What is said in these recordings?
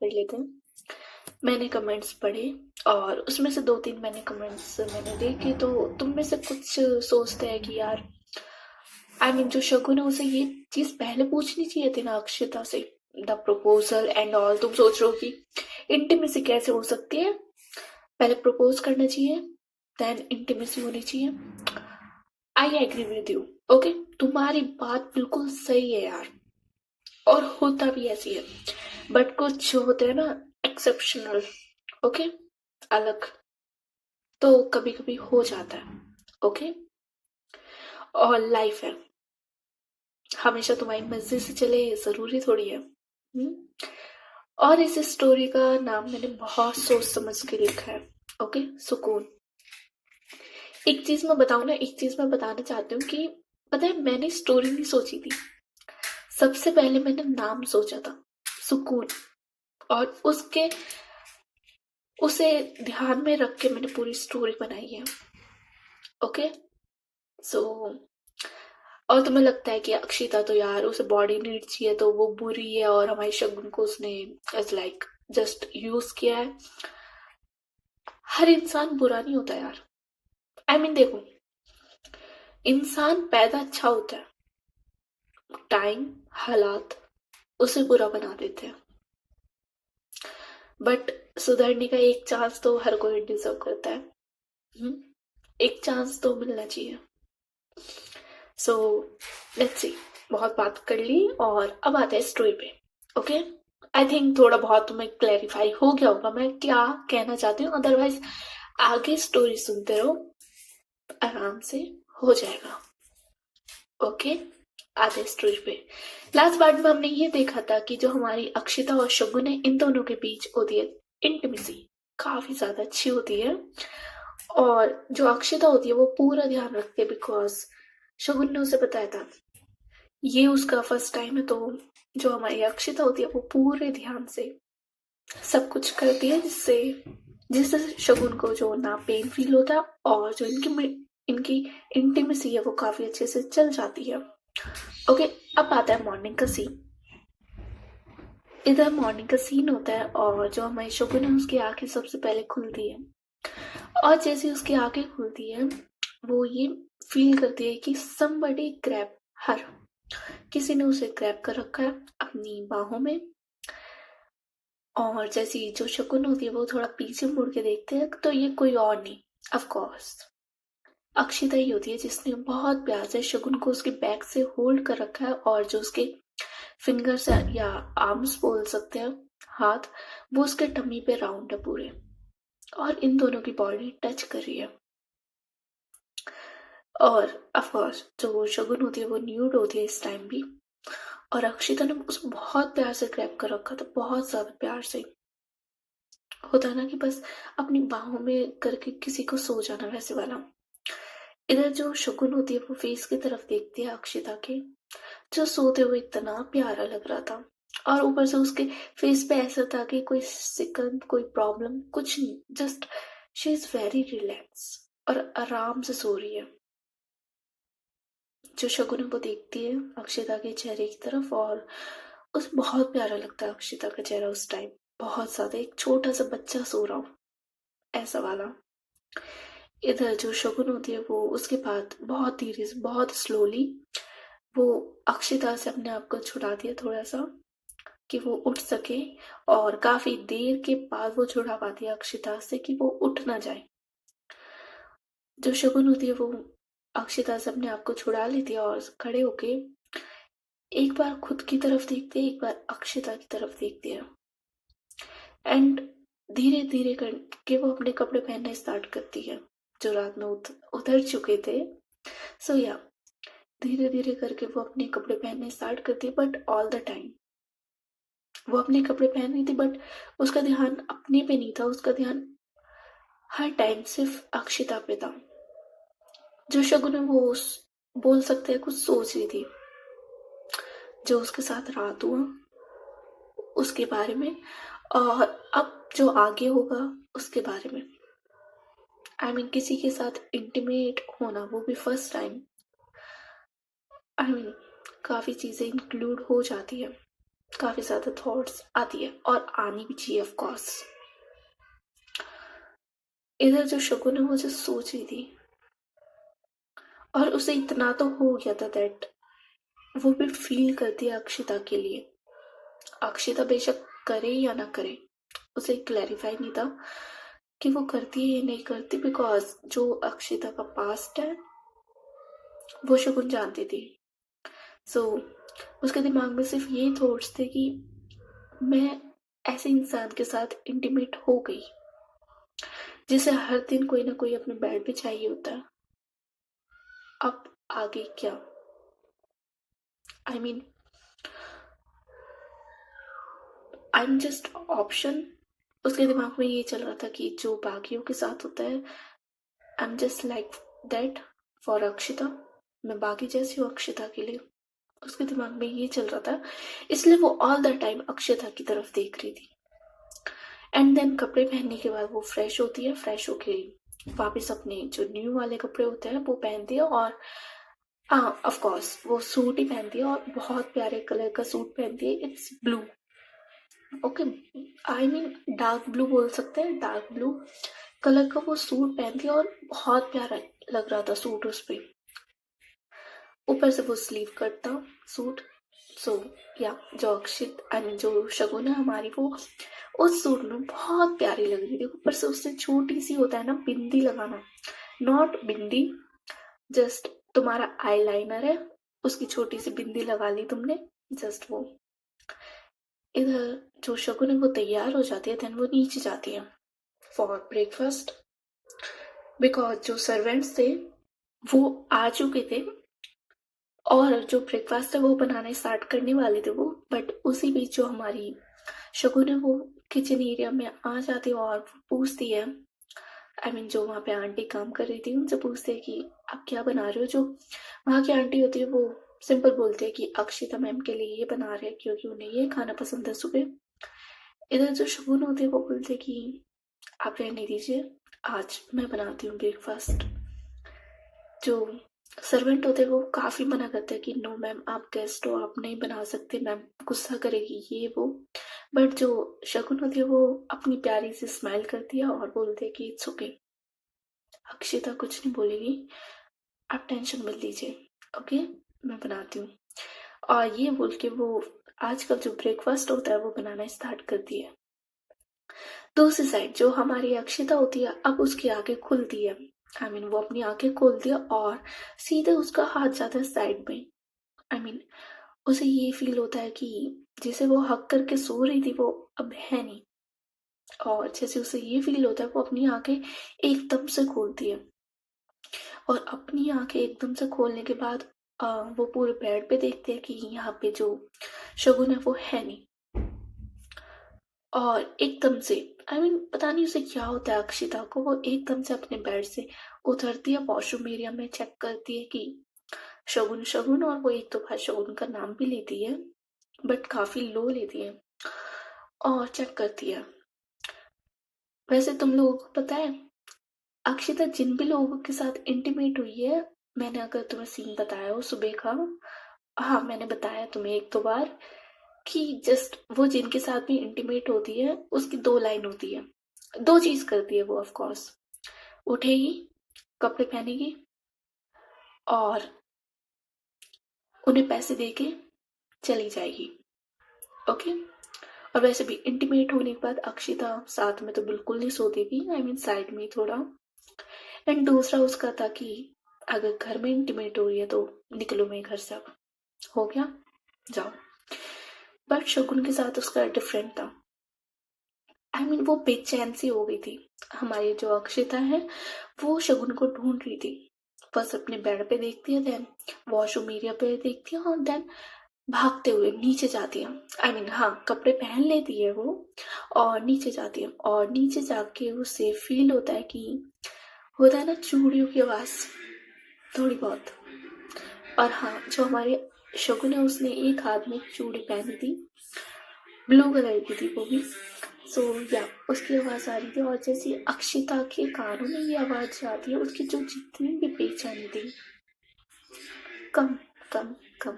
कर लेते हैं। मैंने कमेंट्स पढ़े और उसमें से 2-3 कमेंट्स मैंने देखे, तो तुम में से कुछ सोचते हैं कि यार जो शगुन है उसे ये चीज़ पहले पूछनी चाहिए थी ना अक्षिता से, द प्रपोज़ल एंड ऑल। तुम सोच रहे हो कि इंटीमेसी कैसे हो सकती है, पहले प्रपोज करना चाहिए देन इंटीमेसी होनी चाहिए। I agree with you, okay, तुम्हारी बात बिल्कुल सही है यार, और होता भी ऐसी है, बट कुछ होते हैं ना एक्सेप्शनल, ओके, अलग, तो कभी कभी हो जाता है, ओके। और लाइफ है, हमेशा तुम्हारी मर्जी से चले जरूरी थोड़ी है। और इस स्टोरी का नाम मैंने बहुत सोच समझ के लिखा है, ओके, सुकून। एक चीज मैं बताऊं ना, एक चीज मैं बताना चाहती हूँ कि पता है मैंने स्टोरी नहीं सोची थी, सबसे पहले मैंने नाम सोचा था, सुकून, और उसे ध्यान में रख के मैंने पूरी स्टोरी बनाई है, ओके। सो और तुम्हें लगता है कि अक्षिता तो यार उसे बॉडी नीड चाहिए तो वो बुरी है, और हमारे शगुन को उसने एज लाइक जस्ट यूज किया है। हर इंसान बुरा नहीं होता यार, देखो, इंसान पैदा अच्छा होता है, टाइम, हालात उसे बुरा बना देते हैं, बट सुधरने का एक चांस तो हर कोई डिजर्व करता है। हम्म, एक चांस तो मिलना चाहिए। सो लेट्स सी, बहुत बात कर ली और अब आते हैं स्टोरी पे, ओके। आई थिंक थोड़ा बहुत तुम्हें क्लैरिफाई हो गया होगा मैं क्या कहना चाहती हूँ, अदरवाइज आगे स्टोरी सुनते रहो, आराम से हो जाएगा, ओके। आते स्टोरी पे। लास्ट पार्ट में हमने ये देखा था कि जो हमारी अक्षिता और शगुन है, इन दोनों के बीच होती है इंटीमेसी, काफी ज्यादा अच्छी होती है, और जो अक्षिता होती है वो पूरा ध्यान रखती है, बिकॉज शगुन ने उसे बताया था ये उसका फर्स्ट टाइम है, तो जो हमारी अक्षिता होती है वो पूरे ध्यान से सब कुछ करती है, जिससे शगुन को जो ना पेन फील होता, और जो इनकी इंटीमेसी है वो काफी अच्छे से चल जाती है, ओके। अब आता है मॉर्निंग का सीन। इधर मॉर्निंग का सीन होता है और जो हमारी शगुन है उसकी आंखें सबसे पहले खुलती है, और जैसे उसकी आंखें खुलती है वो ये फील करती है कि somebody ग्रैब हर, किसी ने उसे ग्रैब कर रखा है अपनी बाहों में। और जैसी जो शकुन होती है वो थोड़ा पीछे मुड़ के देखते हैं, तो ये कोई और नहीं, ऑफ कोर्स अक्षिता ही होती है, जिसने बहुत प्यार से शकुन को उसके बैक से होल्ड कर रखा है, और जो उसके फिंगर्स या आर्म्स बोल सकते हैं, हाथ, वो उसके टमी पे राउंड है पूरे, और इन दोनों की बॉडी टच कर रही है। और ऑफ कोर्स जो शगुन होती है वो न्यूड होती है इस टाइम भी, और अक्षिता ने उसको बहुत प्यार से ग्रैब कर रखा था, बहुत ज्यादा प्यार से, होता है ना कि बस अपनी बाहों में करके किसी को सो जाना, वैसे वाला। इधर जो शगुन होती है वो फेस की तरफ देखती है अक्षिता के, जो सोते हुए इतना प्यारा लग रहा था, और ऊपर से उसके फेस पे ऐसा था कि कोई सिकन, कोई प्रॉब्लम कुछ नहीं, just she is very relax और आराम से सो रही है। जो शगुन है वो देखती है अक्षिता के चेहरे की तरफ, और उसे बहुत प्यारा लगता है अक्षिता का चेहरा उस टाइम, बहुत ज्यादा, एक छोटा सा बच्चा सो रहा हो ऐसा वाला। इधर जो शगुन होती है वो उसके बाद बहुत धीरे से, बहुत स्लोली वो अक्षिता से अपने आप को छुड़ा दिया थोड़ा सा, कि वो उठ सके, और काफी देर के बाद वो छुड़ा पाती है अक्षिता से कि वो उठ ना जाए। जो शगुन होती है वो अक्षिता से अपने आप को छुड़ा लेती है, और खड़े होके एक बार खुद की तरफ देखती है, एक बार अक्षिता की तरफ देखती है, एंड धीरे धीरे करके वो अपने कपड़े पहनने स्टार्ट करती है जो रात में उतर चुके थे। सो या धीरे धीरे करके वो अपने कपड़े पहनने स्टार्ट करती है, बट ऑल द टाइम वो अपने कपड़े पहन रही थी, बट उसका ध्यान अपने पे नहीं था, उसका ध्यान हर टाइम सिर्फ अक्षिता पे था। जो शगुन है वो बोल सकते हैं कुछ सोच रही थी, जो उसके साथ रात हुआ उसके बारे में, और अब जो आगे होगा उसके बारे में। किसी के साथ इंटीमेट होना, वो भी फर्स्ट टाइम, काफी चीजें इंक्लूड हो जाती है, काफी ज्यादा थॉट्स आती है और आनी भी चाहिए ऑफ कोर्स। इधर जो शगुन है वो जो सोच रही थी और उसे इतना तो हो गया था दैट वो भी फील करती है अक्षिता के लिए। अक्षिता बेशक करे या ना करे, उसे क्लैरिफाई नहीं था कि वो करती है या नहीं करती, बिकॉज जो अक्षिता का पास्ट है वो शगुन जानती थी। सो उसके दिमाग में सिर्फ ये थॉट्स थे कि मैं ऐसे इंसान के साथ इंटीमेट हो गई जिसे हर दिन कोई ना कोई अपने बेड पे चाहिए होता है। अब आगे क्या? I mean I am just option. उसके दिमाग में ये चल रहा था कि जो बाकियों के साथ होता है I am just like that for Akshita. मैं बाकी जैसी हूँ अक्षिता के लिए। उसके दिमाग में ये चल रहा था, इसलिए वो ऑल द टाइम अक्षिता की तरफ देख रही थी। एंड देन कपड़े पहनने के बाद वो फ्रेश होती है, फ्रेश होके वापस अपने जो न्यू वाले कपड़े होते हैं वो पहनती है और हाँ ऑफ कोर्स वो सूट ही पहनती है और बहुत प्यारे कलर का सूट पहनती है। It's blue, okay, I mean dark blue बोल सकते हैं, डार्क ब्लू कलर का वो सूट पहनती है और बहुत प्यारा लग रहा था सूट उस पे। ऊपर से वो स्लीव कट था सूट। सो या जो अक्षित आई मीन जो शगुन है हमारी, वो उस सूट में बहुत प्यारी लग रही थी। ऊपर से उससे छोटी सी होता है ना बिंदी लगाना, नॉट बिंदी, जस्ट तुम्हारा आईलाइनर है उसकी छोटी सी बिंदी लगा ली तुमने, जस्ट वो। इधर जो शगुन है वो तैयार हो जाती है, देन वो नीचे जाती है फॉर ब्रेकफास्ट, बिकॉज जो सर्वेंट्स थे वो आ चुके थे और जो ब्रेकफास्ट है वो बनाने स्टार्ट करने वाले थे वो। बट उसी बीच जो हमारी शगुन है वो किचन एरिया में आ जाती है और पूछती है, आई मीन जो वहाँ पे आंटी काम कर रही थी उनसे पूछते हैं कि आप क्या बना रहे हो। जो वहाँ की आंटी होती है वो सिंपल बोलती है कि अक्षिता मैम के लिए ये बना रहे हैं क्योंकि उन्हें ये खाना पसंद है सुबह। इधर जो शगुन होती है वो बोलते हैं कि आप रहने दीजिए, आज मैं बनाती हूँ ब्रेकफास्ट। जो सर्वेंट होते हैं वो काफी मना करते हैं कि नो मैम आप गेस्ट हो, आप नहीं बना सकते, मैम गुस्सा करेगी ये वो। बट जो शगुन होती है वो अपनी प्यारी सी स्माइल करती है और बोलती है कि इट्स ओके, अक्षिता कुछ नहीं बोलेगी, आप टेंशन मत लीजिए, ओके मैं बनाती हूँ। और ये बोल के वो आज का जो ब्रेकफास्ट होता है वो बनाना स्टार्ट करती है। दूसरी साइड जो हमारी अक्षिता होती है अब उसकी आंखें खुलती है, आई मीन वो अपनी आंखें खोलती है और सीधे उसका हाथ जाता है साइड में। आई मीन उसे ये फील होता है कि जिसे वो हक करके सो रही थी वो अब है नहीं, और जैसे उसे ये फील होता है वो अपनी आंखें एकदम से खोलती है। और अपनी आंखें एकदम से खोलने के बाद वो पूरे बेड पे देखते हैं कि यहाँ पे जो शगुन है वो है नहीं। और एकदम से आई मीन पता नहीं उसे क्या होता है अक्षिता को, वो एकदम से अपने बेड से उतरती है, वॉशरूम एरिया में चेक करती है कि शगुन शगुन, और वो एक दो बार शगुन का नाम भी लेती है बट काफी लो लेती है और चेक करती है। वैसे तुम लोगों को पता है अक्षिता जिन भी लोगों के साथ इंटीमेट हुई है, मैंने अगर तुम्हें सीन बताया हो सुबह का, हाँ मैंने बताया तुम्हें एक दो बार कि जस्ट वो जिनके साथ भी इंटीमेट होती है उसकी दो लाइन होती है, दो चीज करती है वो ऑफ कोर्स, उठेगी, कपड़े पहनेगी और उन्हें पैसे देके चली जाएगी, ओके। और वैसे भी इंटीमेट होने के बाद अक्षिता साथ में तो बिल्कुल नहीं सोती थी, आई मीन साइड में थोड़ा। एंड दूसरा उसका था कि अगर घर में इंटीमेट हो रही है तो निकलो मेरे घर से, अब हो गया जाओ। बट शगुन के साथ उसका डिफरेंट था, आई मीन वो बेचैन सी हो गई थी। हमारी जो अक्षिता है वो शगुन को ढूंढ रही थी, बस अपने बेड पे देखती है, देन वॉशरूम एरिया पे देखती है और देन भागते हुए नीचे जाती है। आई मीन हाँ कपड़े पहन लेती है वो और नीचे जाती है, और नीचे जाके उसे फील होता है कि होता है ना चूड़ियों की आवाज थोड़ी बहुत। और हाँ जो हमारे शगुन है उसने एक हाथ में चूड़ी पहनी थी, ब्लू कलर की थी वो भी। सो या उसकी आवाज आ रही थी और जैसे अक्षिता के कानों में ये आवाज आती है उसकी जो जितनी भी बेचैनी थी कम कम कम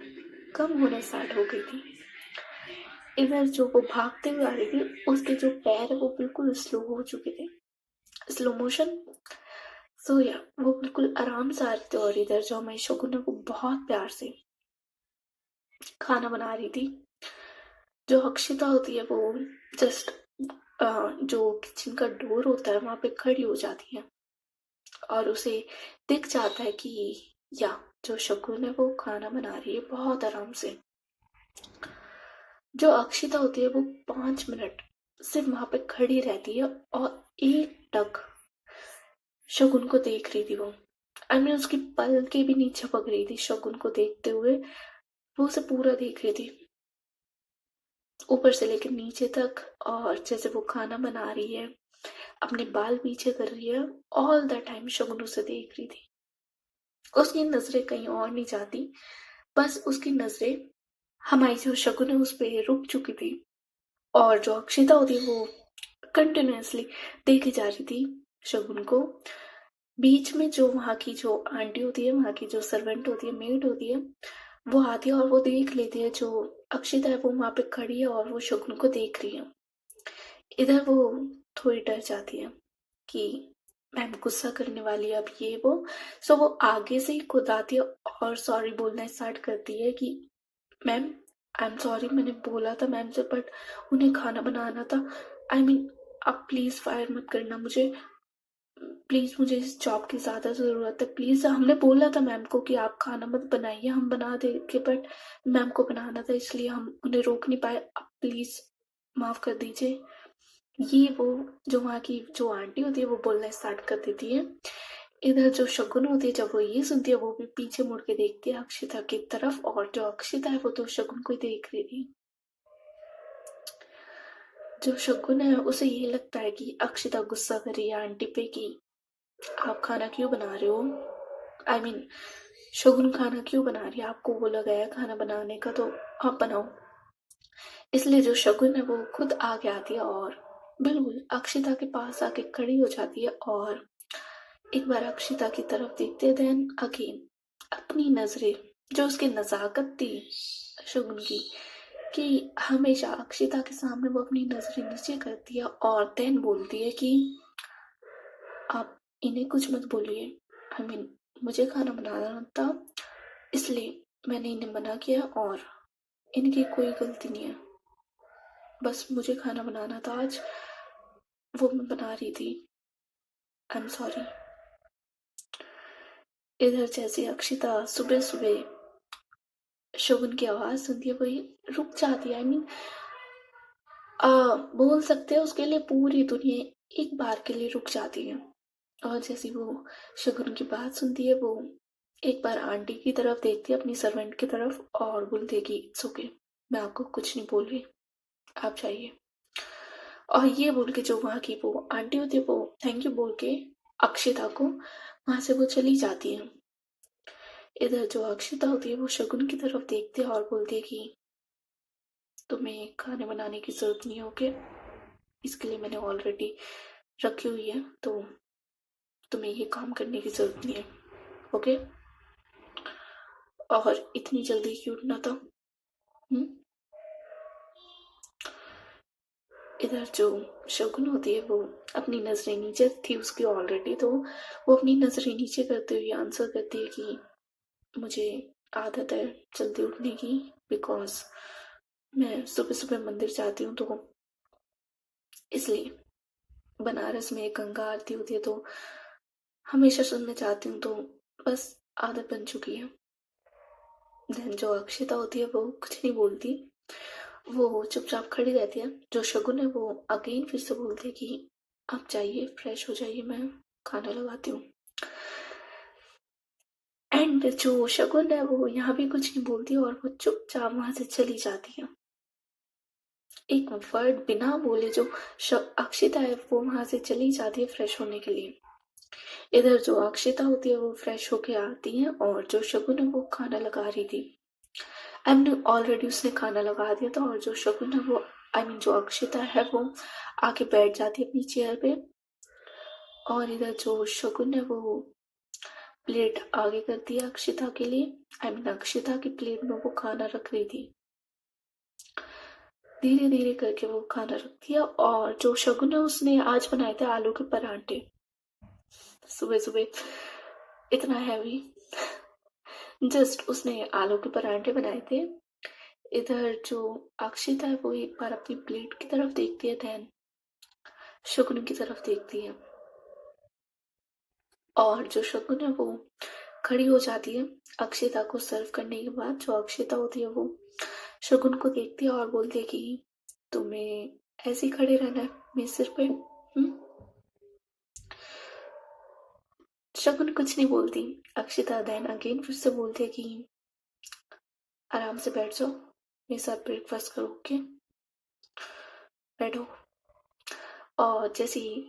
कम होना स्टार्ट हो गई थी। इधर जो वो भागते हुए आ रही थी, उसके जो पैर है वो बिल्कुल स्लो हो चुके थे, स्लो मोशन। सो या वो बिल्कुल आराम से आ रहे थे, और इधर जो हमारी शगुन है वो बहुत प्यार से खाना बना रही थी। जो अक्षिता होती है वो जस्ट जो किचन का डोर होता है वहां पे खड़ी हो जाती है, और उसे दिख जाता है कि या जो शगुन है वो खाना बना रही है बहुत आराम से। जो अक्षिता होती है वो 5 मिनट सिर्फ वहां पे खड़ी रहती है, और एक टक शगुन को देख रही थी वो। उसकी पलकें भी नहीं झपक रही थी शगुन को देखते हुए, वो उसे पूरा देख रही थी ऊपर से लेकर नीचे तक। और जैसे वो खाना बना रही है, अपने बाल पीछे कर रही है, ऑल द टाइम शगुन उसे देख रही थी। उसकी नजरें कहीं और नहीं जाती, बस उसकी नजरें हमारी जो शगुन है उस पे रुक चुकी थी। और जो अक्षिता होती है वो कंटिन्यूअसली देखी जा रही थी शगुन को। बीच में जो वहाँ की जो आंटी होती है, वहाँ की जो सर्वेंट होती है, मेड होती है, वो आती है और वो देख लेती है जो अक्षिता है वो वहां पे खड़ी है और वो शगुन को देख रही है। इधर वो थोड़ी डर जाती है कि मैम गुस्सा करने वाली है अब ये वो। सो वो आगे से ही खुद आती है और सॉरी बोलना स्टार्ट करती है कि मैम आई एम सॉरी, मैंने बोला था मैम से बट उन्हें खाना बनाना था। आप प्लीज फायर मत करना मुझे, प्लीज मुझे इस जॉब की ज्यादा जरूरत है, प्लीज हमने बोला था मैम को कि आप खाना मत बनाइए, हम बना देंगे, बट मैम को बनाना था इसलिए हम उन्हें रोक नहीं पाए, आप प्लीज माफ कर दीजिए। ये वो जो वहाँ की जो आंटी होती है वो बोलना स्टार्ट कर देती है। इधर जो शगुन होती है जब वो ये सुनती है वो भी पीछे मुड़ के देखती है अक्षिता की तरफ, और जो अक्षिता है वो तो शगुन को ही देख रही थी। जो शगुन है उसे ये लगता है कि अक्षिता गुस्सा कर रही है आंटी पे कि आप खाना क्यों बना रहे हो। आई I मीन mean, शगुन खाना क्यों बना रही है, आपको वो लगाया खाना बनाने का तो आप बनाओ। इसलिए जो शगुन है वो खुद आगे आती है और बिल्कुल अक्षिता के पास आके खड़ी हो जाती है, और एक बार अक्षिता की तरफ देखते देन अगेन अपनी नजरें, जो उसकी नजाकत थी शगुन की, कि हमेशा अक्षिता के सामने वो अपनी नजरें नीचे करती है और देन बोलती है कि आप इन्हें कुछ मत बोलिए। मुझे खाना बनाना था इसलिए मैंने इन्हें मना किया, और इनकी कोई गलती नहीं है, बस मुझे खाना बनाना था आज, वो मैं बना रही थी, आई एम सॉरी। इधर जैसे अक्षिता सुबह सुबह शगुन की आवाज सुनती है वही रुक जाती है। बोल सकते हैं उसके लिए पूरी दुनिया एक बार के लिए रुक जाती है। और जैसे वो शगुन की बात सुनती है वो एक बार आंटी की तरफ देखती है, अपनी सर्वेंट की तरफ, और बोलती है कि इट्स ओके, मैं आपको कुछ नहीं बोल रही, आप जाइए। और ये बोल के जो वहाँ की वो आंटी होती है वो थैंक यू बोल के अक्षिता को वहां से वो चली जाती है। इधर जो अक्षिता होती है वो शगुन की तरफ देखती है और बोलती है कि तुम्हें खाने बनाने की जरूरत नहीं होगी, इसके लिए मैंने ऑलरेडी रखी हुई है, तो तुम्हें ये काम करने की जरूरत नहीं है, ओके। और इतनी जल्दी क्यों उठना था। हम्म? इधर जो शगुन होती है वो अपनी नजरें नीचे थी उसकी ऑलरेडी, तो वो अपनी नजरें नीचे करते हुए आंसर करती है कि मुझे आदत है जल्दी उठने की, बिकॉज मैं सुबह सुबह मंदिर जाती हूँ, तो इसलिए बनारस में गंगा आरती होती है तो हमेशा सुनने जाती हूँ, तो बस आदत बन चुकी है। देन जो अक्षिता होती है वो कुछ नहीं बोलती, वो चुपचाप खड़ी रहती है। जो शगुन है वो अगेन फिर से बोलती है कि आप जाइए फ्रेश हो जाइए, मैं खाना लगाती हूँ। एंड जो शगुन है वो यहाँ भी कुछ नहीं बोलती और वो चुपचाप वहां से चली जाती है, एक वर्ड बिना बोले। जो अक्षिता है वो वहां से चली जाती है फ्रेश होने के लिए। इधर जो अक्षिता होती है वो फ्रेश होके आती है, और जो शगुन है वो खाना लगा रही थी। ऑलरेडी उसने खाना लगा दिया था, और जो शगुन है वो जो अक्षिता है वो आके बैठ जाती है अपनी चेयर पे। और इधर जो शगुन है वो प्लेट आगे करती है अक्षिता के लिए। अक्षिता की प्लेट में वो खाना रख रही थी। धीरे धीरे करके वो खाना रख दिया। और जो शगुन है उसने आज बनाए थे आलू के परांठे। सुबह सुबह इतना हैवी। जस्ट उसने आलू के परांठे बनाए थे। इधर जो अक्षिता है वो एक बार अपनी प्लेट की तरफ देखती है, देन शगुन की तरफ देखती है। और जो शगुन है वो खड़ी हो जाती है अक्षिता को सर्व करने के बाद। जो अक्षिता होती है वो शगुन को देखती है और बोलती है कि तुम्हें ऐसे ही खड़े रहना है मेरे सिर पे। शगुन कुछ नहीं बोलती। अक्षिता देन अगेन फिर से बोलती है कि आराम से बैठ जाओ, मेरे साथ ब्रेकफास्ट करो, ओके, बैठो। और जैसे ही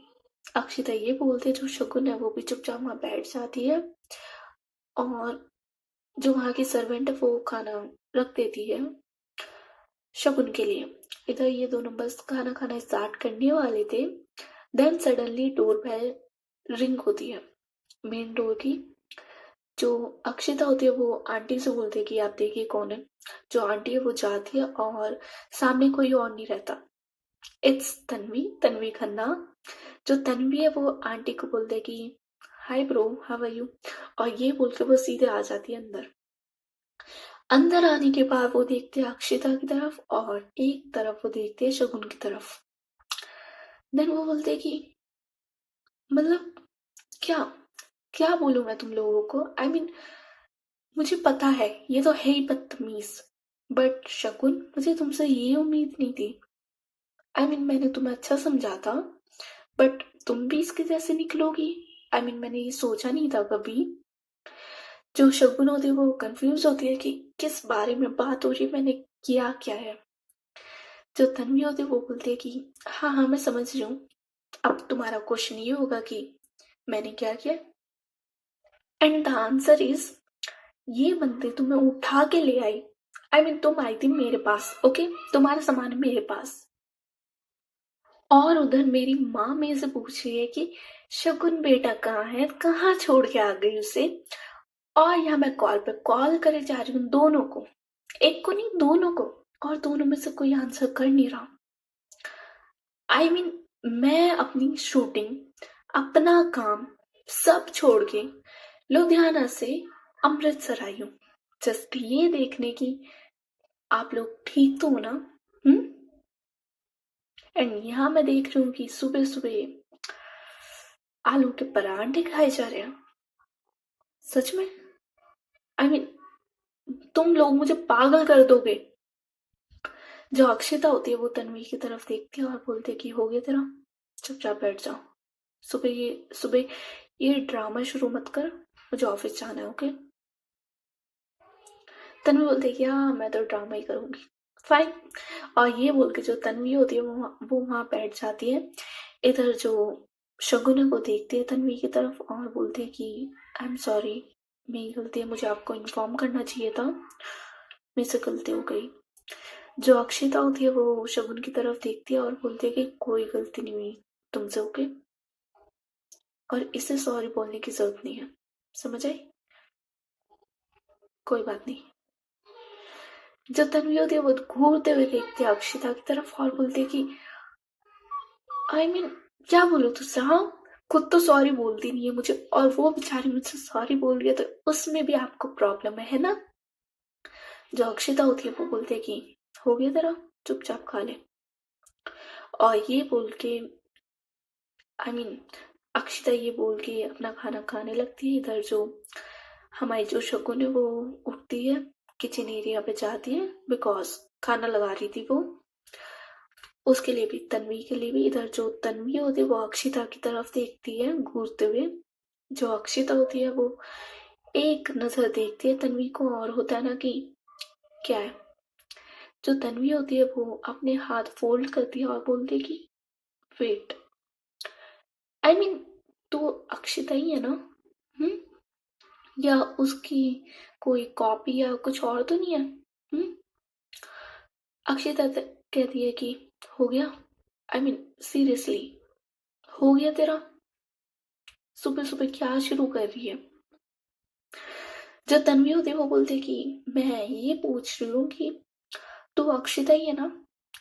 अक्षिता ये बोलते, जो शगुन है वो भी चुपचाप वहां बैठ जाती है। और जो वहां की सर्वेंट है वो खाना रख देती है शगुन के लिए। इधर ये दोनों बस खाना खाना स्टार्ट करने वाले थे, then suddenly door bell ring होती है मेन डोर की। जो अक्षिता होती है वो आंटी से बोलती है कि आप देखिए कौन है। जो आंटी है वो जाती है और सामने कोई और नहीं रहता, इट्स तन्वी, तन्वी खन्ना। जो तन्वी है वो आंटी को बोलते है कि hi bro, how are you, और ये बोल के वो सीधे आ जाती है अंदर। अंदर आने के बाद वो देखते हैं अक्षिता की तरफ और एक तरफ वो देखते हैं शगुन की तरफ। देन वो बोलते हैं कि मतलब क्या क्या बोलूं मैं तुम लोगों को, आई मीन मुझे पता है ये तो है ही बदतमीज, बट शगुन मुझे तुमसे ये उम्मीद नहीं थी। आई मीन मैंने तुम्हें अच्छा समझा था, बट तुम भी इसके जैसे निकलोगी, आई मीन मैंने ये सोचा नहीं था कभी। जो शगुन होती है वो कंफ्यूज होती है कि किस बारे में बात हो रही है, मैंने किया क्या है। जो तन्वी होती है वो बोलती है कि हाँ हाँ मैं समझ रही हूँ, अब तुम्हारा क्वेश्चन ये होगा कि मैंने क्या किया, एंड द आंसर इज ये बंदे तुम्हें उठा के ले आई। आई मीन तुम आई थी मेरे पास, ओके, तुम्हारा सामान है मेरे पास, और उधर मेरी माँ मेरे से पूछ रही है कि शगुन बेटा कहाँ है, कहाँ छोड़ के आ गई उसे। और यहाँ मैं कॉल पे कॉल करे जा रही हूँ दोनों को, एक को नहीं दोनों को, और दोनों में से कोई आंसर कर नहीं रहा। आई मीन मैं अपनी शूटिंग, अपना काम सब छोड़ के लुधियाना से अमृतसर आई हूँ जस्ट ये देखने की आप लोग ठीक तो हो ना। एंड यहाँ मैं देख रही हूँ कि सुबह सुबह आलू के परांठे खाए जा रहे हैं। सच में आई मीन तुम लोग मुझे पागल कर दोगे। जो अक्षिता होती है वो तन्वी की तरफ देखती है और बोलती है कि हो गया तेरा, चुपचाप बैठ जाओ, सुबह ये ड्रामा शुरू मत कर, मुझे ऑफिस जाना है, ओके। तन्वी बोलती है कि हाँ मैं तो ड्रामा ही करूंगी, फाइन। और ये बोल के जो तन्वी होती है वो वहां बैठ जाती है। इधर जो शगुन है वो देखती है तन्वी की तरफ और बोलती है कि आई एम सॉरी, मेरी गलती है, मुझे आपको इन्फॉर्म करना चाहिए था, मेरे से गलती हो गई। जो अक्षिता होती है वो शगुन की तरफ देखती है और बोलती है कि कोई गलती नहीं हुई तुमसे, ओके, और इसे सॉरी बोलने की जरूरत नहीं है, समझ आई, कोई बात नहीं। जो तन्वी होती है वो घूरते हुए देखती है अक्षिता की तरफ और बोलती है कि आई मीन क्या बोलूं तुझसे, हाँ खुद तो सॉरी बोलती नहीं है मुझे, और वो बेचारी मुझसे सॉरी बोल रही है, तो उसमें भी आपको प्रॉब्लम है ना। जो अक्षिता होती है वो बोलती है कि हो गया तेरा, चुपचाप खा ले। और ये बोल के आई मीन अक्षिता ये बोल के अपना खाना खाने लगती है। इधर जो हमारी जो शगुन है वो उठती है, किचन एरिया पे जाती है, बिकॉज खाना लगा रही थी वो, उसके लिए भी तन्वी के लिए भी। इधर जो तन्वी होती है वो अक्षिता की तरफ देखती है घूरते हुए। जो अक्षिता होती है वो एक नजर देखती है तन्वी को, और होता है ना कि क्या है, जो तन्वी होती है वो अपने हाथ फोल्ड करती है और बोलती है कि वेट, आई मीन तो अक्षिता ही है ना, हम्म, या उसकी कोई कॉपी या कुछ और तो नहीं है। अक्षिता कहती है कि हो गया, आई मीन सीरियसली हो गया तेरा, सुबह सुबह क्या शुरू कर रही है। जो तन्वी होती है वो बोलती है कि मैं ये पूछ रही हूँ कि तू अक्षिता ही है ना,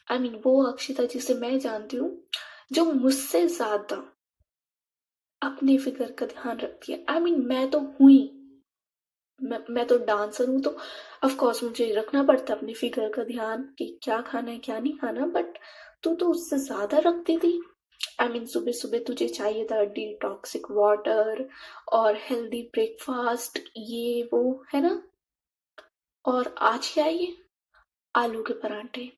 आई मीन वो अक्षिता जिसे मैं जानती हूँ, जो मुझसे ज्यादा अपने फिगर का ध्यान रखती है। आई मीन मैं तो हुई, मैं तो डांसर हूँ, तो ऑफ कोर्स मुझे रखना पड़ता है अपनी फिगर का ध्यान कि क्या खाना है क्या नहीं खाना, बट तू तो उससे ज्यादा रखती थी। आई मीन सुबह सुबह तुझे चाहिए था डिटॉक्सिक वाटर और हेल्दी ब्रेकफास्ट, ये वो, है ना। और आज क्या है ये, आलू के परांठे,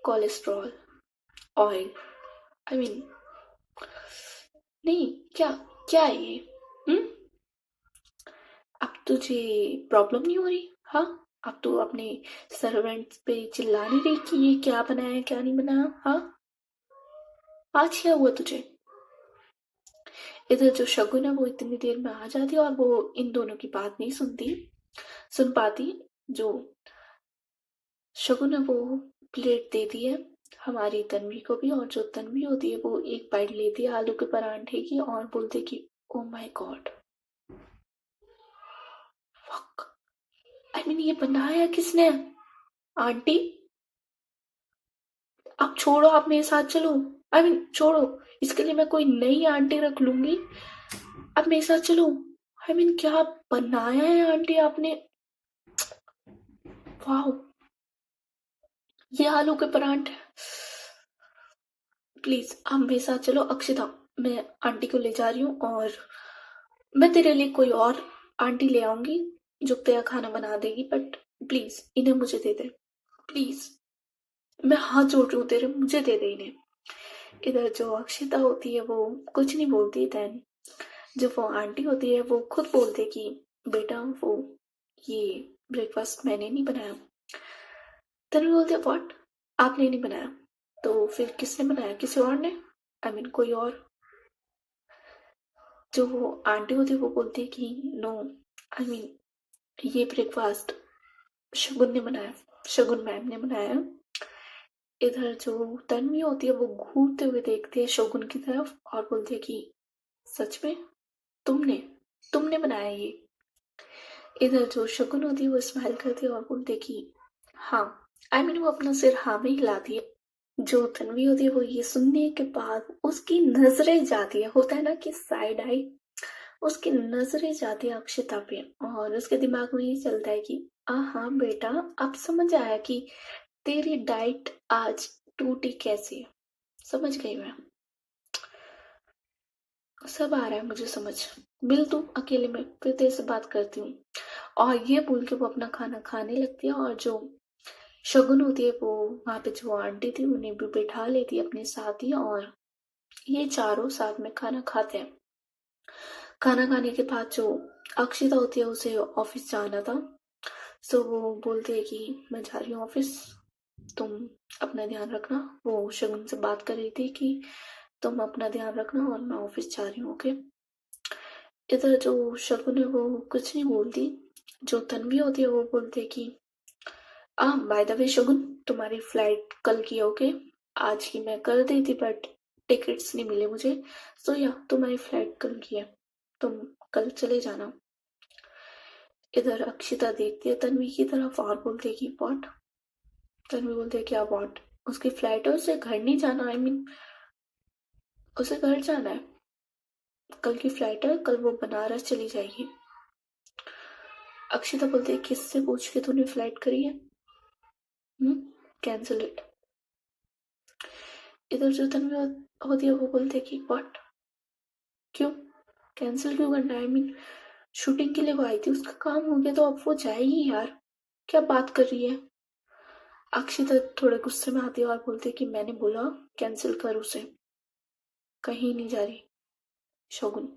कोलेस्ट्रॉल, ऑयल, आई मीन नहीं, क्या क्या है ये? हम्म, अब तुझे प्रॉब्लम नहीं हो रही? हाँ, अब तू अपने सर्वेंट्स पे चिल्ला नहीं रही कि ये क्या बनाया है क्या नहीं बनाया? हाँ, आज क्या हुआ तुझे? इधर जो शगुन है वो इतनी देर में आ जाती है और वो इन दोनों की बात नहीं सुन पाती। जो शगुन है वो प्लेट देती है हमारी तन्वी को भी, और जो तन्वी होती है वो एक बाइट लेती है आलू के परांठे की और बोलती कि oh my God, fuck, I mean ये बनाया किसने? आंटी, आप छोड़ो, आप मेरे साथ चलो। आई मीन छोड़ो, इसके लिए मैं कोई नई आंटी रख लूंगी, आप मेरे साथ चलो। आई मीन क्या बनाया है आंटी आपने, वाह, ये आलू के परांठे, प्लीज आप मेरे साथ चलो अक्षिता, मैं आंटी को ले जा रही हूँ और मैं तेरे लिए कोई और आंटी ले आऊंगी जो तेरा खाना बना देगी, बट प्लीज इन्हें मुझे दे दे, प्लीज, मैं हाथ जोड़ रही हूँ तेरे, मुझे दे दे इन्हें। इधर जो अक्षिता होती है वो कुछ नहीं बोलती, देन जो वो आंटी होती है वो खुद बोलती है कि बेटा वो ये ब्रेकफास्ट मैंने नहीं बनाया। तनु बोलते व्हाट, आपने नहीं बनाया? तो फिर किसने बनाया, किसी और ने? आई मीन कोई और? जो वो आंटी होती है वो बोलती है कि नो, आई मीन ये ब्रेकफास्ट शगुन ने बनाया, शगुन मैम ने बनाया। इधर जो तन्वी होती है वो घूरते हुए देखती है शगुन की तरफ और बोलती है कि सच में तुमने तुमने बनाया ये? इधर जो शगुन होती है वो स्माइल करती है और बोलती है कि हाँ, आई मीन वो अपना सिर हाँ में हिलाती है। जो तन्वी होती है वो ये सुनने के बाद उसकी नजरें जाती है, होता है ना कि साइड आई, उसकी नजरें जाती है अक्षिता पे और उसके दिमाग में ये चलता है कि हाँ बेटा, अब समझ आया कि तेरी डाइट आज टूटी कैसे है, समझ गई मैं, सब आ रहा है मुझे समझ, मिल तू अकेले में फिर तेरे से बात करती हूँ। और ये बोल के वो अपना खाना खाने लगती है और जो शगुन होती है वो वहां पे जो आंटी थी उन्हें भी बैठा लेती है अपने साथ ही, और ये चारों साथ में खाना खाते हैं। खाना खाने के बाद जो अक्षिता होती है उसे ऑफिस जाना था, सो वो बोलती है कि मैं जा रही हूँ ऑफिस, तुम अपना ध्यान रखना। वो शगुन से बात कर रही थी कि तुम अपना ध्यान रखना और मैं ऑफिस जा रही हूँ, ओके। इधर जो शगुन है वो कुछ नहीं बोलती। जो तन्वी होती है वो बोलती है कि बाय द वे शगुन, तुम्हारी फ्लाइट कल की है, ओके। आज की मैं कर दी थी बट टिकट्स नहीं मिले मुझे, सो या तुम्हारी फ्लाइट कल की है, तुम कल चले जाना। इधर अक्षिता देखती है तन्वी की तरफ और बोलती है कि व्हाट, तन्वी बोलती है क्या व्हाट, उसकी फ्लाइट है, उसे घर नहीं जाना, आई मीन उसे घर जाना है, कल की फ्लाइट है, कल वो बनारस चली जाएगी। अक्षिता बोलती है किससे पूछ के तूने फ्लाइट करी है, कैंसिल इट। इधर जो तन्वी होती है वो बोलती है कि व्हाट, क्यों कैंसिल क्यों करना है, आई मीन शूटिंग के लिए वो आई थी, उसका काम हो गया तो अब वो जाएगी यार, क्या बात कर रही है। अक्षिता थोड़े गुस्से में आती है और बोलती है कि मैंने बोला कैंसिल कर उसे, कहीं नहीं जा रही शगुन।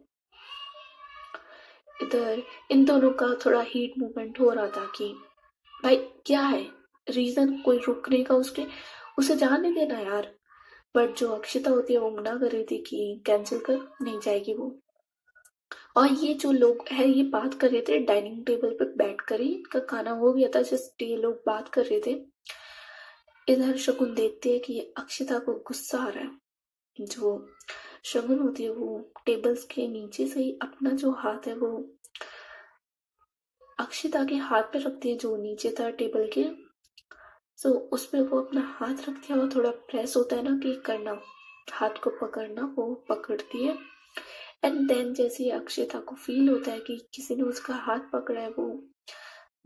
इधर इन दोनों का थोड़ा हीट मूवमेंट हो रहा था कि भाई क्या है रीजन कोई रुकने का, उसके उसे जाने देना यार। बट जो अक्षिता होती है वो मना कर रही थी कि कैंसिल कर, नहीं जाएगी वो। और ये जो लोग है ये बात कर रहे थे डाइनिंग टेबल पे बैठ कर ही, इनका खाना हो गया था, जस्ट ये लोग बात कर रहे थे। इधर शगुन देखते है कि अक्षिता को गुस्सा आ रहा है। जो शगुन होती है वो टेबल्स के नीचे से ही अपना जो हाथ है वो अक्षिता के हाथ पे रखती है जो नीचे था टेबल के, सो उस पे वो अपना हाथ रखती है और थोड़ा प्रेस होता है ना कि करना, हाथ को पकड़ना, वो पकड़ती है। एंड देन जैसे ही अक्षिता को फील होता है कि किसी ने उसका हाथ पकड़ा है, वो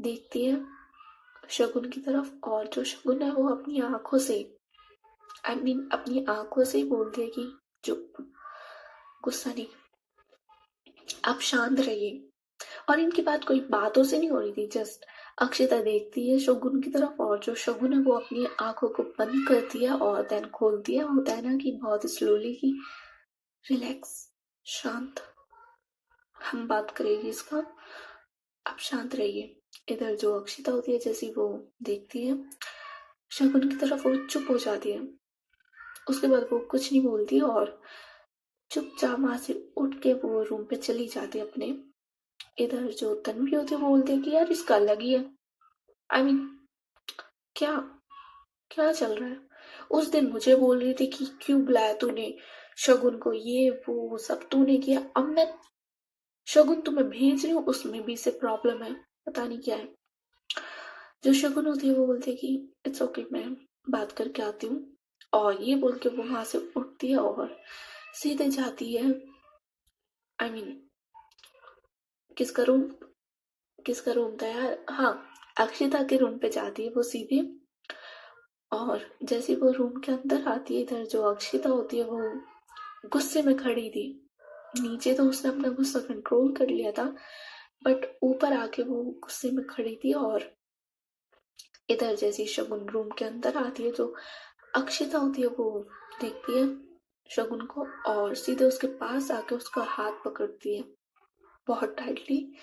देखती है शगुन की तरफ, और जो शगुन है वो अपनी आंखों से, अपनी आंखों से ही बोलती है कि चुप, गुस्सा नहीं, आप शांत रहिए। और इनकी बात कोई बातों से नहीं हो रही थी, जस्ट अक्षिता देखती है शगुन की तरफ, और जो शगुन है वो अपनी आंखों को बंद करती है और देन खोलती है। होता है ना कि बहुत स्लोली की, रिलैक्स, शांत, हम बात करेंगे इसका, आप शांत रहिए। इधर जो अक्षिता होती है, जैसी वो देखती है शगुन की तरफ, वो चुप हो जाती है। उसके बाद वो कुछ नहीं बोलती और चुपचाप वहां से उठ के वो रूम पे चली जाती है अपने। इधर जो तन्वी होती है वो बोलती है कि यार इसका अलग ही है। आई मीन क्या क्या चल रहा है? उस दिन मुझे बोल रही थी कि क्यों बुलाया तूने शगुन को, ये वो सब तूने किया, अब मैं शगुन तुम्हें भेज रही हूँ, उसमें भी से प्रॉब्लम है, पता नहीं क्या है। जो शगुन होती है वो बोलती है कि इट्स ओके, मैं बात करके आती हूँ, और ये बोल के वो वहां से उठती है और सीधे जाती है, आई मीन किसका रूम, किसका रूम था यार, हाँ, अक्षिता के रूम पे जाती है वो सीधे। और जैसे वो रूम के अंदर आती है, इधर जो अक्षिता होती है वो गुस्से में खड़ी थी। नीचे तो उसने अपना गुस्सा कंट्रोल कर लिया था, बट ऊपर आके वो गुस्से में खड़ी थी। और इधर जैसी शगुन रूम के अंदर आती है, जो अक्षिता होती है वो देखती है शगुन को और सीधे उसके पास आके उसका हाथ पकड़ती है, बहुत टाइटली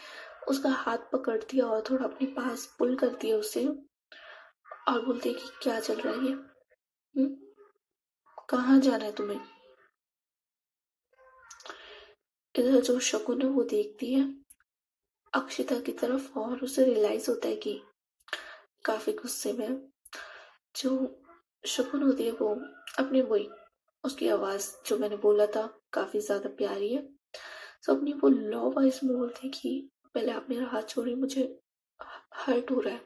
उसका हाथ पकड़ती है और थोड़ा अपने पास पुल करती है उसे, और बोलती है कि क्या चल रहा है ये, कहाँ जाना है तुम्हें? इधर जो शगुन है वो देखती है अक्षिता की तरफ और उसे रियलाइज होता है कि काफी गुस्से में है। जो शगुन होती है वो अपनी वही, उसकी आवाज जो मैंने बोला था काफी ज्यादा प्यारी है, तो अपनी वो लो वॉइस में बोलती है कि पहले आप मेरा हाथ छोड़िए, मुझे हर्ट हो रहा है।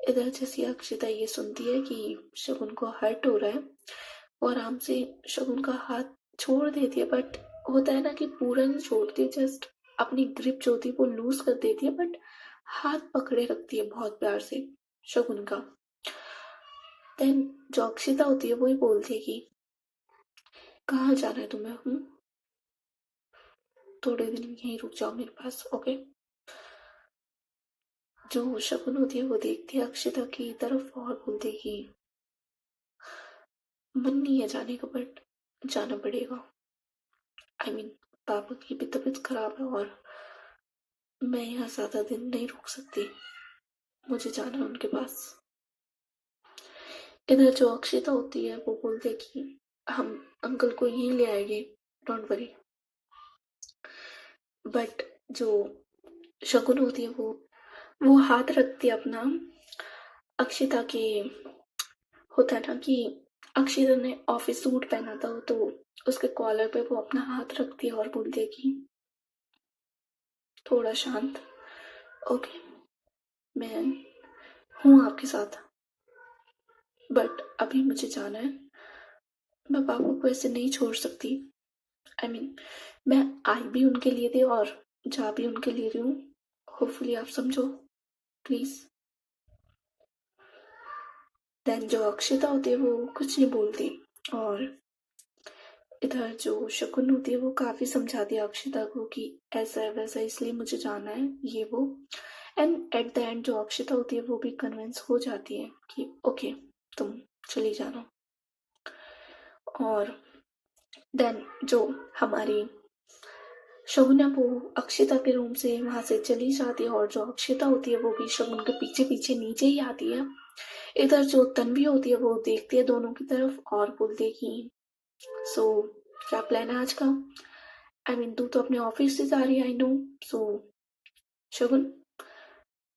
इधर जैसी अक्षिता ये सुनती है कि शगुन को हर्ट हो रहा है, वो आराम से शगुन का हाथ छोड़ देती है, बट होता है ना कि पूरा नहीं छोड़ती, जस्ट अपनी ग्रिप जो होती है वो लूज कर देती है, बट हाथ पकड़े रखती है बहुत प्यार से शगुन का। देन जो अक्षिता होती है वही बोलती है कि कहाँ जाना है तुम्हें, थोड़े दिन यहीं रुक जाओ मेरे पास, ओके। जो शगुन होती है वो देखती है अक्षिता की तरफ और बोलती है कि मन नहीं है जाने का, बट जाना पड़ेगा। आई मीन पापा की भी तबीयत खराब है और मैं यहाँ ज्यादा दिन नहीं रुक सकती, मुझे जाना है उनके पास। इधर जो अक्षिता होती है वो बोलते हैं कि हम अंकल को यहीं ले आएंगे, डोंट वरी। बट जो शगुन होती है वो हाथ रखती है अपना अक्षिता के, होता है ना कि अक्षिता ने ऑफिस सूट पहना था तो उसके कॉलर पे वो अपना हाथ रखती है और बोलती है कि थोड़ा शांत, ओके, मैं हूँ आपके साथ, बट अभी मुझे जाना है, मैं पापा को ऐसे नहीं छोड़ सकती। आई मीन मैं आई भी उनके लिए थी और जा भी उनके लिए रही हूँ, होपफुली आप समझो प्लीज। देन जो अक्षिता होती है वो कुछ नहीं बोलती, और इधर जो शकुन होती है वो काफी समझाती है अक्षिता को कि ऐसा है वैसा है, इसलिए मुझे जाना है, ये वो। एंड एट द एंड जो अक्षिता होती है वो भी कन्विंस हो जाती है कि ओके, तुम चली जाना। और देन जो हमारी शगुन है वो अक्षिता के रूम से वहां से चली जाती है, और जो अक्षिता होती है वो भी शगुन के पीछे पीछे नीचे ही आती है। इधर जो तन्वी होती है वो देखती है दोनों की तरफ और बोलती है कि सो क्या प्लान है आज का? आई मीन तू तो अपने ऑफिस से जा रही है, आई नो। सो शगुन,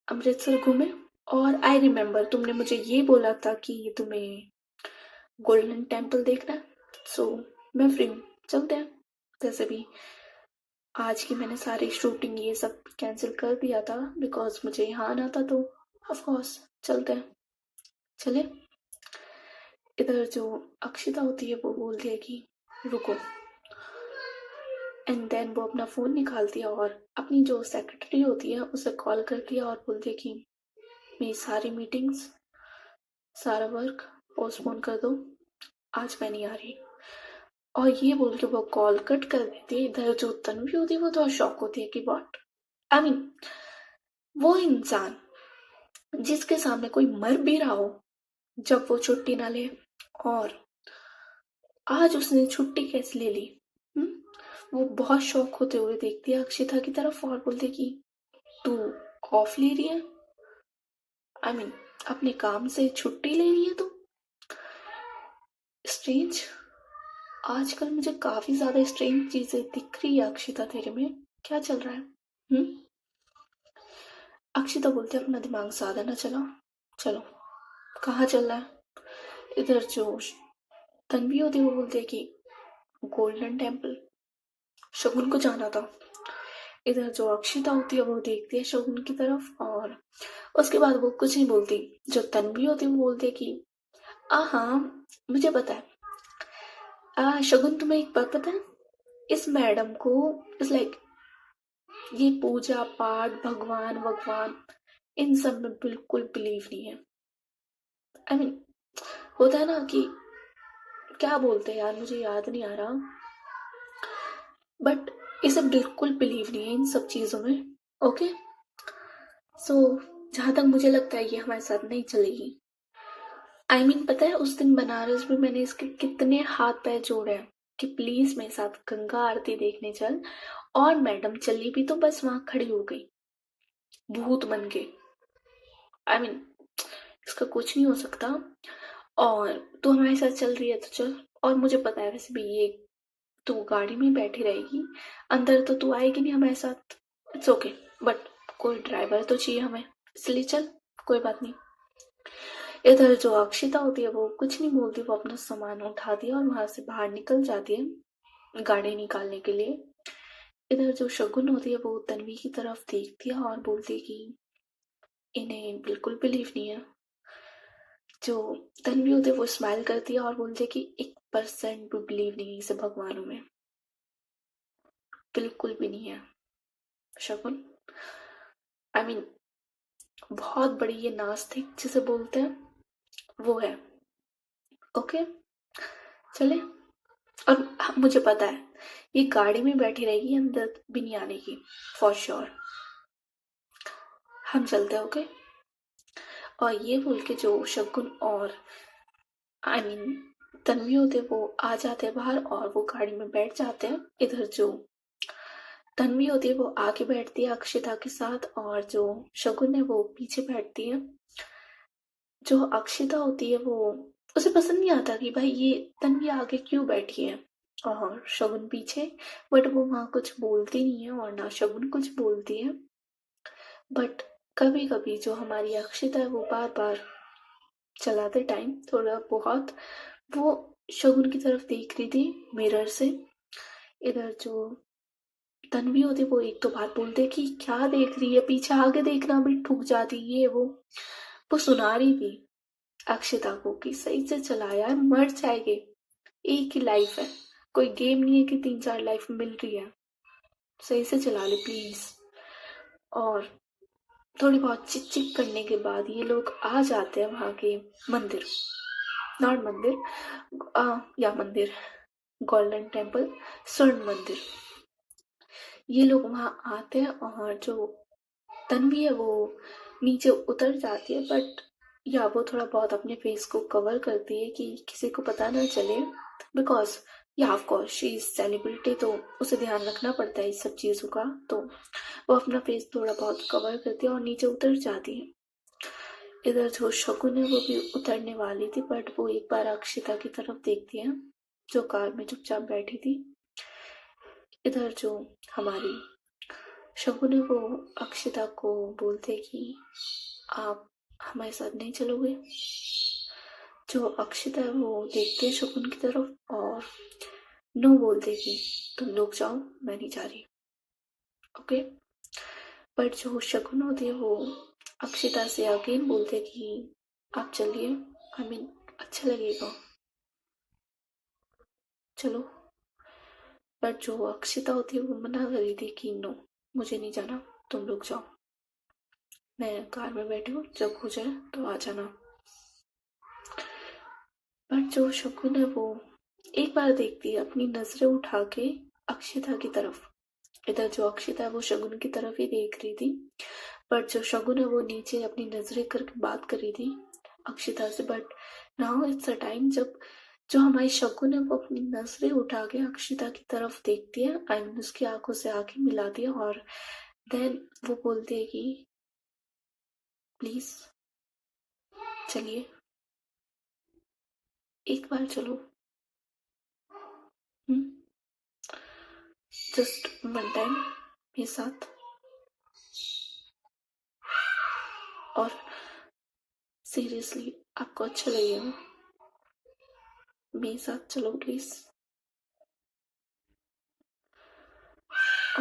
अमृतसर घूमे, और आई रिमेम्बर तुमने मुझे ये बोला था कि तुम्हें गोल्डन टेम्पल देखना है, सो मैं फ्री हूँ, चलते हैं। जैसे भी आज की मैंने सारी शूटिंग ये सब कैंसिल कर दिया था बिकॉज मुझे यहाँ आना था, तो ऑफ कोर्स चलते हैं, चले। इधर जो अक्षिता होती है वो बोलती है कि रुको, एंड देन वो अपना फोन निकालती है और अपनी जो सेक्रेटरी होती है उसे कॉल करती है और बोलती है कि मेरी सारी मीटिंग्स, सारा वर्क पोस्टपोन कर दो, आज मैं नहीं आ रही। और ये बोल के वो कॉल कट कर देती है। इधर जो तन्वी होती है वो थोड़ा शॉक होती है कि व्हाट, आई मीन वो इंसान जिसके सामने कोई मर भी रहा हो जब वो छुट्टी ना ले, और आज उसने छुट्टी कैसे ले ली। हम्म? वो बहुत शौक होते हुए देखती है अक्षिता की तरफ और बोलती है कि तू ऑफ ले रही है, आई मीन अपने काम से छुट्टी ले रही है तू। स्ट्रेंज, आजकल मुझे काफी ज्यादा स्ट्रेंज चीजें दिख रही है अक्षिता तेरे में, क्या चल रहा है। हम्म? अक्षिता बोलती है अपना दिमाग ज्यादा ना चला, चलो कहाँ चल रहा है। इधर जो तन्वी होती है वो बोलती है कि गोल्डन टेम्पल, शगुन को जाना था। इधर जो अक्षिता होती है वो देखती है शगुन की तरफ और उसके बाद वो कुछ नहीं बोलती। जो तन्वी होती है वो बोलती है कि हाँ मुझे पता है। शगुन तुम्हें एक बात पता है, इस मैडम को इस लाइक ये पूजा पाठ भगवान भगवान इन सब में बिल्कुल बिलीव नहीं है। आई मीन होता है ना कि क्या बोलते हैं यार, मुझे याद नहीं आ रहा, बट इसे बिल्कुल बिलीव नहीं है इन सब चीजों में। ओके, सो जहां तक मुझे लगता है ये हमारे साथ नहीं चलेगी। आई मीन पता है उस दिन बनारस में मैंने इसके कितने हाथ पैर जोड़े हैं कि प्लीज मेरे साथ गंगा आरती देखने चल, और मैडम चली भी तो बस वहां खड़ी हो गई भूत बन के। आई मीन इसका कुछ नहीं हो सकता, और तू हमारे साथ चल रही है तो चल। और मुझे पता है वैसे भी ये तू गाड़ी में बैठी रहेगी, अंदर तो तू आएगी नहीं हमारे साथ, इट्स ओके, बट कोई ड्राइवर तो चाहिए हमें, इसलिए चल, कोई बात नहीं। इधर जो अक्षिता होती है वो कुछ नहीं बोलती, वो अपना सामान उठाती है और वहां से बाहर निकल जाती है गाड़ी निकालने के लिए। इधर जो शगुन होती है वो तन्वी की तरफ देखती है और बोलती है कि इन्हें बिल्कुल बिलीव नहीं है। जो तन्वी होती है वो स्माइल करती है और बोलती है कि 1% भी बिलीव नहीं है इसे भगवानों में, बिल्कुल भी नहीं है शगुन। आई मीन बहुत बड़ी ये नास्तिक जिसे बोलते हैं वो है। ओके चले। और मुझे पता है ये गाड़ी में बैठी रहेगी, अंदर भी नहीं आने की फॉर श्योर। हम चलते हैं ओके। और ये बोल के जो शगुन और आई मीन तन्वी होते वो आ जाते हैं बाहर और वो गाड़ी में बैठ जाते हैं। इधर जो तन्वी होती है वो आगे बैठती है अक्षिता के साथ और जो शगुन है वो पीछे बैठती है। जो अक्षिता होती है वो उसे पसंद नहीं आता कि भाई ये तन्वी आगे क्यों बैठी है और शगुन पीछे, बट वो वहां कुछ बोलती नहीं है और ना शगुन कुछ बोलती है। बट कभी कभी जो हमारी अक्षिता है वो बार बार चलाते टाइम थोड़ा बहुत वो शगुन की तरफ देख रही थी मिरर से। इधर जो तन्वी होती वो एक दो बात बोलते कि क्या देख रही है पीछे, आगे देखना भी ठुक जाती ये वो सुना रही थी अक्षिता को कि सही से चला यार, मर जाएगी, एक ही लाइफ है, कोई गेम नहीं है कि 3-4 लाइफ मिल रही है, सही से चला ले प्लीज। और थोड़ी बहुत चिक चिक करने के बाद ये लोग आ जाते हैं वहां के मंदिर, नॉट मंदिर, या मंदिर, गोल्डन टेम्पल, स्वर्ण मंदिर। ये लोग वहां आते हैं और जो तन्वी है वो नीचे उतर जाती है, बट या वो थोड़ा बहुत अपने फेस को कवर करती है कि किसी को पता ना चले, बिकॉज या of course she is celebrity तो उसे ध्यान रखना पड़ता है इस सब चीज़ों का, तो वो अपना फेस थोड़ा बहुत कवर करती है और नीचे उतर जाती है। इधर जो शगुन है वो भी उतरने वाली थी, बट वो एक बार अक्षिता की तरफ देखती है जो कार में चुपचाप बैठी थी। इधर जो हमारी शगुन है वो अक्षिता को बोलते कि आप हमारे साथ नहीं चलोगे। जो अक्षिता है वो देखते है शगुन की तरफ और नो बोलते कि तुम लोग जाओ, मैं नहीं जा रही। ओके, बट जो शगुन होती है वो अक्षिता से अगेन बोलते कि आप चलिए, आई मीन अच्छा लगेगा, चलो। बट जो अक्षिता होती है वो मना कर रही थी कि नो, मुझे नहीं जाना, तुम लोग जाओ, मैं कार में बैठी हूँ, जब हो जाए तो आ जाना। बट जो शकुन है वो एक बार देखती है, अपनी नजरें उठा के अक्षिता की तरफ। इधर जो अक्षिता है वो शगुन की तरफ ही देख रही थी, बट जो शगुन है वो नीचे अपनी नजरें करके बात कर रही थी अक्षिता से। But now it's a time जब जो हमारी शगुन है वो अपनी नजरें उठा के अक्षिता की तरफ देखती है, आई मीन उसकी आंखों से आंखें मिलाती है, और देन वो बोलती है कि प्लीज चलिए, एक बार चलो, जस्ट वन टाइम मेरे साथ, और सीरियसली आपको अच्छा लगेगा, मेरे साथ चलो प्लीज।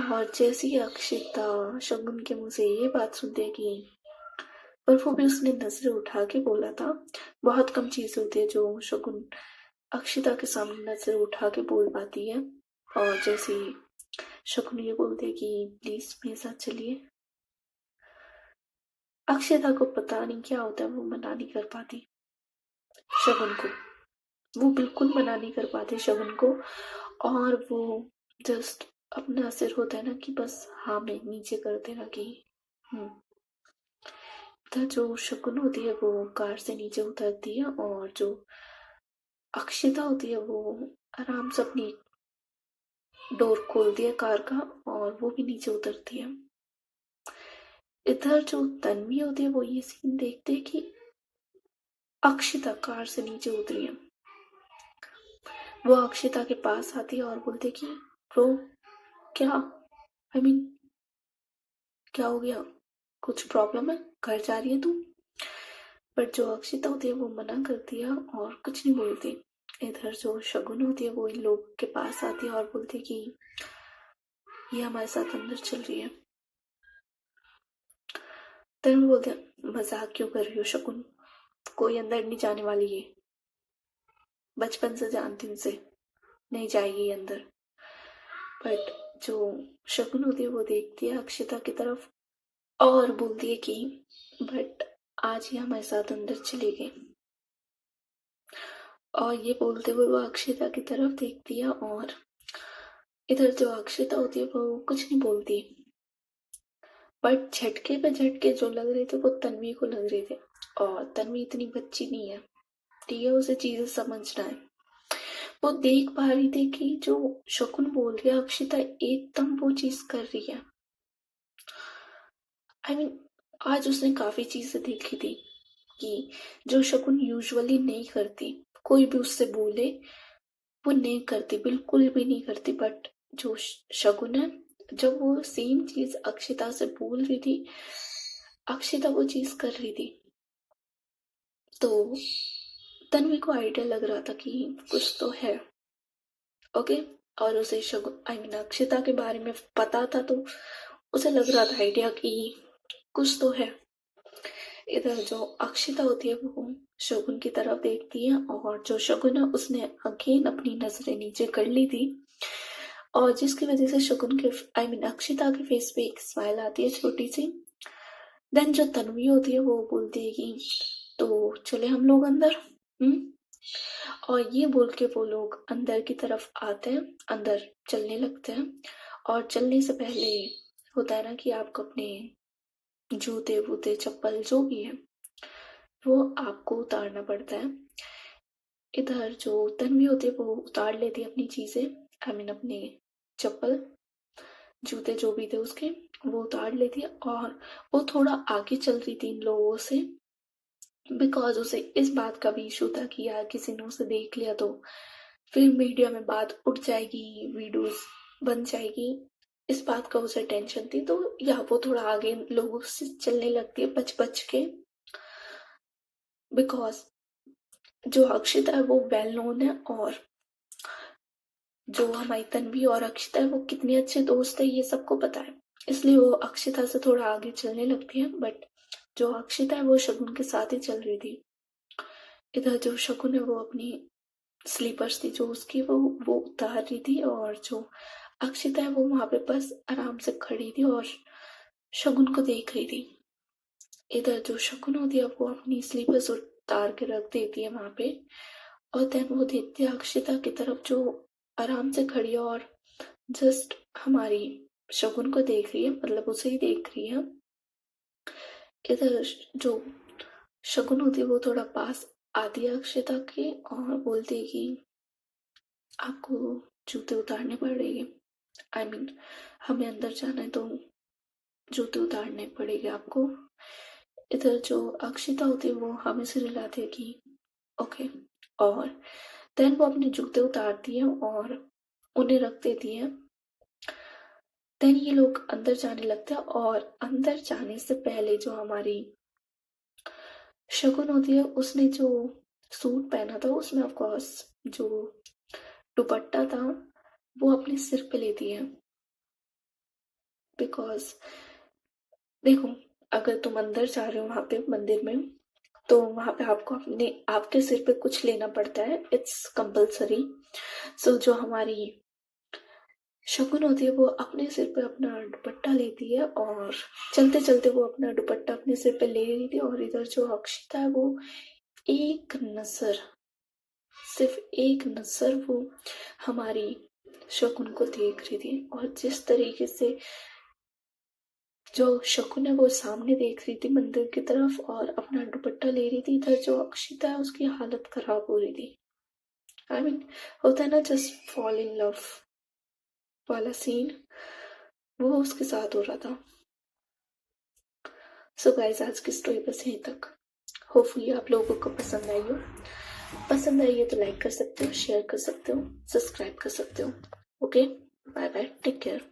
और जैसे ही अक्षिता शगुन के मुंह से ये बात सुनते कि, पर वो भी उसने नजरें उठा के बोला था। बहुत कम चीजें होती है जो शगुन अक्षिता के सामने नजरें उठा के बोल पाती है। और जैसे ही शगुन ये बोलते कि प्लीज मेरे साथ चलिए, अक्षिता को पता नहीं क्या होता है, वो मना नहीं कर पाती शगुन को, वो बिल्कुल मना नहीं कर पाते शगुन को। और वो जस्ट अपना सिर होता है ना कि बस हाँ में नीचे कर देना कि हम्म। तो जो शकुन होती है वो कार से नीचे उतरती है, और जो अक्षिता होती है वो आराम से अपनी डोर खोलती है कार का, और वो भी नीचे उतरती है। इधर जो तन्वी होती है वो ये सीन देखते है कि अक्षिता कार से नीचे उतरी है। वो अक्षिता के पास आती है और बोलते कि ब्रो, क्या, आई मीन क्या हो गया, कुछ प्रॉब्लम है, घर जा रही है तू? बट जो अक्षिता होती है वो मना करती है और कुछ नहीं बोलती। इधर जो शगुन होती है वो इन लोग के पास आती है और बोलती है कि ये हमारे साथ अंदर चल रही है। तरुण बोलते हैं मजाक क्यों कर रही हो शगुन, कोई अंदर नहीं जाने वाली है, बचपन से जानती हूँ उसे, नहीं जाएगी अंदर। बट जो शगुन होती है वो देखती है अक्षिता की तरफ और बोलती है कि बट आज ही हमारे साथ अंदर चली गई। और ये बोलते हुए वो अक्षिता की तरफ देखती है, और इधर जो अक्षिता होती है वो कुछ नहीं बोलती। बट झटके पे झटके जो लग रहे थे वो तन्वी को लग रहे थे, और तन्वी इतनी बच्ची नहीं है, ठीक है, उसे चीजें समझना है। वो देख पा रही थी कि जो शकुन बोल रही है अक्षिता एकदम वो चीज कर रही है। आई मीन आज उसने काफी चीजें देखी थी कि जो शकुन यूजुअली नहीं करती, कोई भी उससे बोले वो नहीं करती, बिल्कुल भी नहीं करती। बट जो शगुन है, जब वो सेम चीज अक्षिता से बोल रही थी, अक्षिता वो चीज कर रही थी, तो तन्वी को आइडिया लग रहा था कि कुछ तो है। ओके। और उसे शगुन आई मीन अक्षिता के बारे में पता था, तो उसे लग रहा था आइडिया कि कुछ तो है। इधर जो अक्षिता होती है वो शगुन की तरफ देखती है, और जो शगुन है उसने अगेन अपनी नजरें नीचे कर ली थी, और जिसकी वजह से शगुन के आई मीन अक्षिता के फेस पे एक स्माइल आती है छोटी सी। देन जो तन्वी होती है वो बोलती है कि तो चले हम लोग अंदर। हम्म। और ये बोल के वो लोग अंदर की तरफ आते हैं, अंदर चलने लगते हैं। और चलने से पहले होता है ना कि आपको अपने जूते वूते चप्पल जो भी है वो आपको उतारना पड़ता है। इधर जो तन्वी होती है वो उतार लेती है अपनी चीजें, आई मीन अपने चप्पल जूते जो भी थे उसके, वो उतार लेती है। और वो थोड़ा आगे चल रही थी इन लोगों से, बिकॉज उसे इस बात का भी इशू था कि यार किसी ने उसे देख लिया तो फिर मीडिया में बात उठ जाएगी, वीडियोस बन जाएगी, इस बात का उसे टेंशन थी। तो या वो थोड़ा आगे लोगों से चलने लगती है बच बच के, बिकॉज जो अक्षिता है वो वेल नोन है, और जो हमारी तन्वी और अक्षिता है वो कितने अच्छे दोस्त है ये सबको पता है, इसलिए वो अक्षिता से थोड़ा आगे चलने लगती है। बट जो अक्षिता है वो शगुन के साथ ही चल रही थी। इधर जो शकुन है वो अपनी स्लीपर्स थी जो उसकी वो उतार रही थी, और जो अक्षिता है वो वहां पे बस आराम से खड़ी थी और शगुन को देख रही थी। इधर जो शकुन होती है वो अपनी स्लीपर्स उतार के रख देती है वहां पे, और देन वो देखती है अक्षिता की तरफ जो आराम से खड़ी है और जस्ट हमारी शगुन को देख रही है, मतलब उसे ही देख रही है। इधर जो शगुन होती है वो थोड़ा पास आती है अक्षिता के और बोलती है कि आपको जूते उतारने पड़ेंगे, आई मीन हमें अंदर जाना है तो जूते उतारने पड़ेंगे आपको। इधर जो अक्षिता होती है वो हमें से रिलाती है कि ओके, और देन वो अपने जूते उतारती है और उन्हें रख देती है। देन ये लोग अंदर जाने लगते हैं, और अंदर जाने से पहले जो हमारी शगुन होती है उसने जो सूट पहना था उसमें ऑफ कोर्स जो दुपट्टा था वो अपने सिर पे लेती है, बिकॉज देखो, अगर तुम अंदर जा रहे हो वहां पे मंदिर में तो वहां पे आपको अपने आपके सिर पे कुछ लेना पड़ता है, इट्स कंपल्सरी। सो जो हमारी शगुन होती है वो अपने सिर पे अपना दुपट्टा लेती है, और चलते चलते वो अपना दुपट्टा अपने सिर पे ले रही थी, और इधर जो अक्षिता है वो एक नजर, सिर्फ एक नजर वो हमारी शकुन को देख रही थी, और जिस तरीके से जो शकुन है वो सामने देख रही थी मंदिर की तरफ और अपना दुपट्टा ले रही थी, इधर जो अक्षिता है उसकी हालत खराब हो रही थी। आई मीन होता है ना जस्ट फॉल इन लव वाला सीन, वो उसके साथ हो रहा था। सो गाइस आज की स्टोरी बस यहीं तक। होपफुली आप लोगों को पसंद आई हो। पसंद आई है तो लाइक कर सकते हो, शेयर कर सकते हो, सब्सक्राइब कर सकते हो। Okay, bye bye, take care.